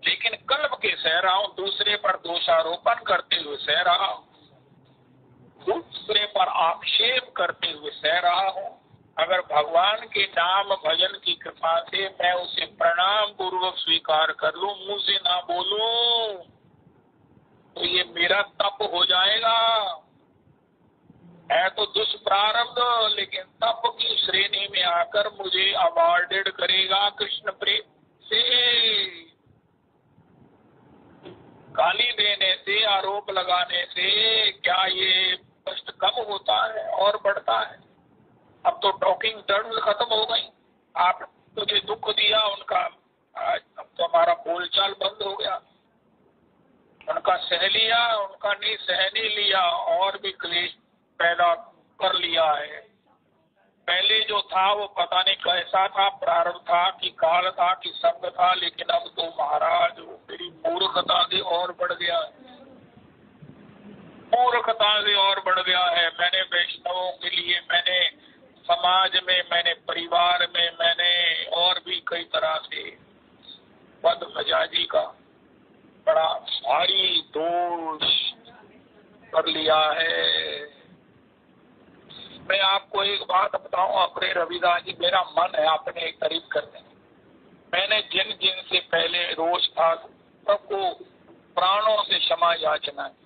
लेकिन कल्प के सह रहा हूँ, दूसरे पर दोषारोपण करते हुए सह रहा हूँ, दूसरे पर आक्षेप करते हुए सह रहा हूँ। अगर भगवान के नाम भजन की कृपा से मैं उसे प्रणाम पूर्वक स्वीकार कर लूं, मुंह से ना बोलूं, तो ये मेरा तप हो जाएगा। है तो दुष्प्रारब्ध, लेकिन तप की श्रेणी में आकर मुझे अवॉर्डेड करेगा कृष्ण प्रेम से। गाली देने से, आरोप लगाने से क्या ये कष्ट कम होता है और बढ़ता है? अब तो टॉकिंग टर्म्स खत्म हो गई। आप तुझे दुख दिया उनका, अब तो हमारा बोलचाल बंद हो गया। उनका सह लिया, उनका नहीं सहनी लिया, और भी क्लेश पैदा कर लिया है। पहले जो था वो पता नहीं कैसा था, प्रारंभ था कि काल था कि शब्द था, लेकिन अब तो महाराज वो मेरी मूर्खता से और बढ़ गया है, मूर्खता से और बढ़ गया है। मैंने वैष्णवों के लिए, मैंने समाज में, मैंने परिवार में, मैंने और भी कई तरह से पद मजाजी का बड़ा भारी दोष कर लिया है। मैं आपको एक बात बताऊं, अपने रविदास जी, मेरा मन है अपने करीब करने। मैंने जिन जिन से पहले रोष था सबको प्राणों से क्षमा याचना की,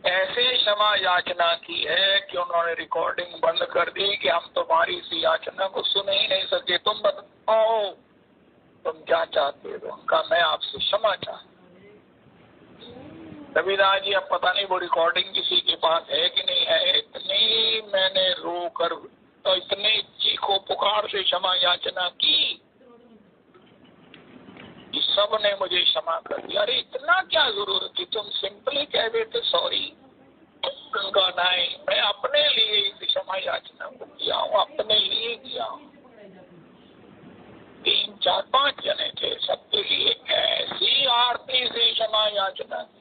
ऐसे क्षमा याचना की है कि उन्होंने रिकॉर्डिंग बंद कर दी कि हम तुम्हारी इस याचना को सुन ही नहीं सके, तुम बताओ तुम क्या चाहते हो। उनका मैं आपसे क्षमा चाहता। रविदास जी अब पता नहीं वो रिकॉर्डिंग किसी के पास है कि नहीं है। इतनी मैंने रो कर तो इतने चीखो पुकार से क्षमा याचना की, सब ने मुझे क्षमा कर दिया। अरे इतना क्या जरूरत थी, तुम सिंपली कह देते सॉरी। उनका नहीं, मैं अपने लिए इस क्षमा याचना को किया हूँ, अपने लिए किया हूँ। 3, 4, 5 जने थे, सबके लिए ऐसी आरती से क्षमा याचना की।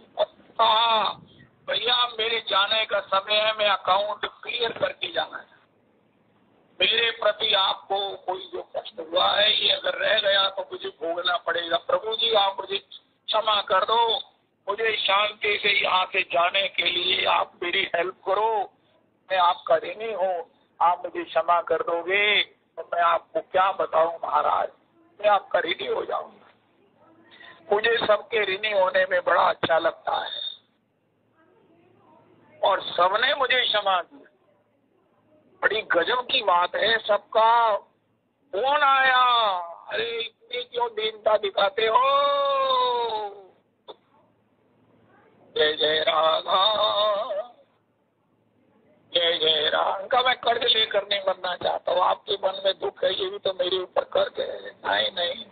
भैया मेरे जाने का समय है, मैं अकाउंट क्लियर करके जाना है। मेरे प्रति आपको कोई जो कष्ट हुआ है, ये अगर रह गया तो मुझे भोगना पड़ेगा। प्रभु जी आप मुझे क्षमा कर दो, मुझे शांति से यहाँ से जाने के लिए आप मेरी हेल्प करो। मैं आपका ऋणी हूँ, आप मुझे क्षमा कर दोगे तो मैं आपको क्या बताऊं महाराज, मैं आपका ऋणी हो जाऊंगा। मुझे सबके ऋणी होने में बड़ा अच्छा लगता है, और सबने मुझे क्षमा की। बड़ी गजब की बात है, सबका फोन आया, अरे इतनी क्यों दीनता दिखाते हो, जय जय राधा, जय जय कर्ज लेकर नहीं मरना चाहता हूँ, आपके मन में दुख है, ये भी तो मेरे ऊपर कर्ज है। नहीं नहीं,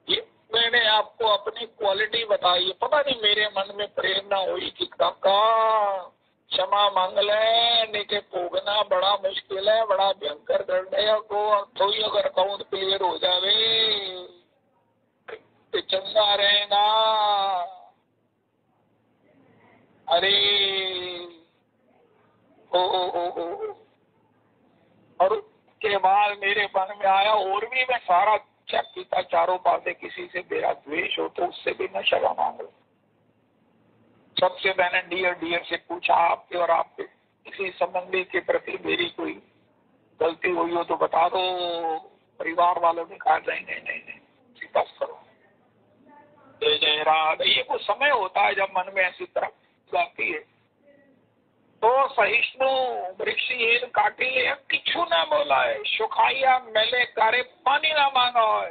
ये मैंने आपको अपनी क्वालिटी बताई है। पता नहीं मेरे मन में प्रेरणा हुई कि काका क्षमा मांग ले, नीचे पोगना बड़ा मुश्किल है, बड़ा भयंकर दर्द है, तो ही अगर अकाउंट क्लियर हो जावे तो चंगा रहेगा। अरे ओ। और उसके बाद मेरे मन में आया, और भी मैं सारा चेक पीता चारों पासे, किसी से मेरा द्वेष हो तो उससे भी मैं क्षमा मांग लूं। सबसे मैंने डियर से पूछा, आपके और आपके किसी संबंधी के प्रति मेरी कोई गलती हुई हो तो बता दो। परिवार वालों ने कहा नहीं नहीं नहीं नहीं, बस करो। जय जय राधे। ये वो समय होता है जब मन में ऐसी तरफ आती है तो सहिष्णु वृक्ष हीन काटी है, किछु ना बोला है, सुखाइया मेले कारे पानी ना मांगा है,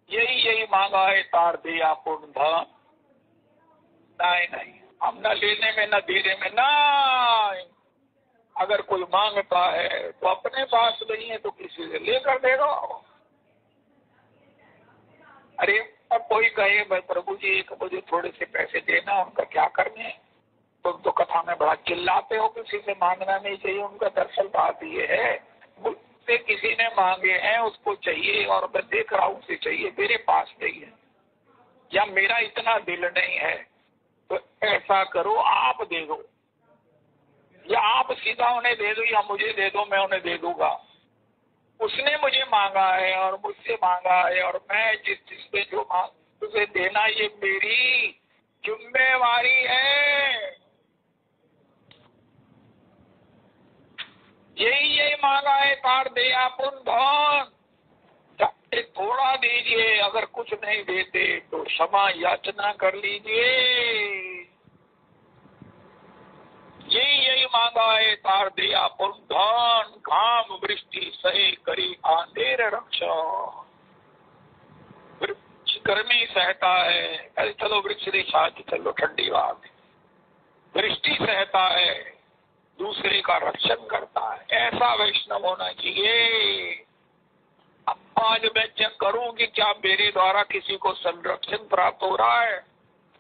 यही मांगा है तार दिया पूर्ण धन। नहीं नहीं, हम न लेने में न देने में। नहीं, अगर कोई मांगता है तो अपने पास नहीं है तो किसी से लेकर दे दो। अरे अब कोई कहे भाई प्रभु जी एक मुझे थोड़े से पैसे देना, उनका क्या करने, तुम तो कथा में बड़ा चिल्लाते हो किसी से मांगना नहीं चाहिए। उनका दरअसल बात ये है, मुझसे किसी ने मांगे हैं, उसको चाहिए और मैं देख रहा हूँ उसे चाहिए, मेरे पास नहीं है, या मेरा इतना दिल नहीं है, तो ऐसा करो आप दे दो, या आप सीधा उन्हें दे दो या मुझे दे दो, मैं उन्हें दे दूंगा। उसने मुझे मांगा है और मुझसे मांगा है, और मैं जिससे जो मांग उसे देना ये मेरी जिम्मेवारी है। यही मांगा है तार दे आपुन धन, थोड़ा दीजिए, अगर कुछ नहीं देते तो क्षमा याचना कर लीजिए। यही मांगा है तार दे आपुन धन, घाम वृष्टि सहे करी आंधेर रक्षा। वृक्ष गर्मी सहता है, अरे चलो वृक्ष रे छाछ, चलो ठंडी बात, वृष्टि सहता है, दूसरे का रक्षण करता है, ऐसा वैष्णव होना चाहिए। आज मैं चेक करूं कि क्या मेरे द्वारा किसी को संरक्षण प्राप्त हो रहा है,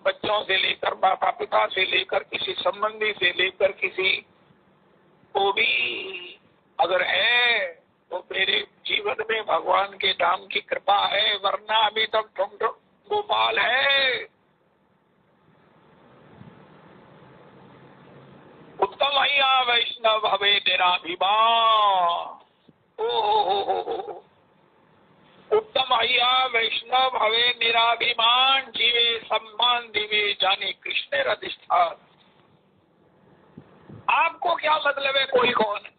बच्चों से लेकर माता पिता से लेकर किसी संबंधी से लेकर किसी को भी अगर है तो मेरे जीवन में भगवान के नाम की कृपा है, वरना अभी तक तुम गोपाल है। उत्तम अय्या वैष्णव भवे निराभिमान। ओ उत्तम अय्या वैष्णव भवे निराभिमान, जीवे सम्मान दिवे जाने कृष्ण अधिष्ठान। आपको क्या मतलब है कोई कौन है,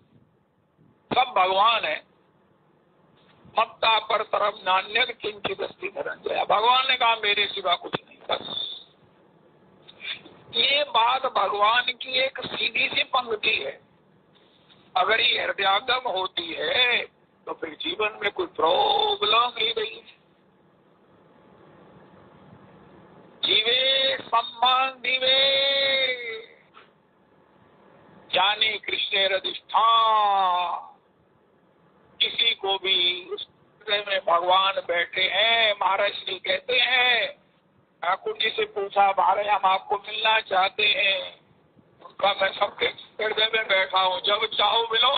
सब भगवान है। मत्ता पर तरम नान्य किंचित अस्ति धनंजय, भगवान ने कहा मेरे सिवा कुछ नहीं, बस। ये बात भगवान की एक सीधी सी पंक्ति है, अगर ये हृदयागम होती है तो फिर जीवन में कोई प्रॉब्लम ही नहीं। जीवे सम्मान दिवे जाने कृष्ण अधिष्ठान। किसी को भी उस में भगवान बैठे हैं। महाराज श्री कहते हैं, ठाकुर जी से पूछा महाराज हम आपको मिलना चाहते हैं, उनका मैं सबके हृदय में बैठा हूँ, जब चाहो मिलो।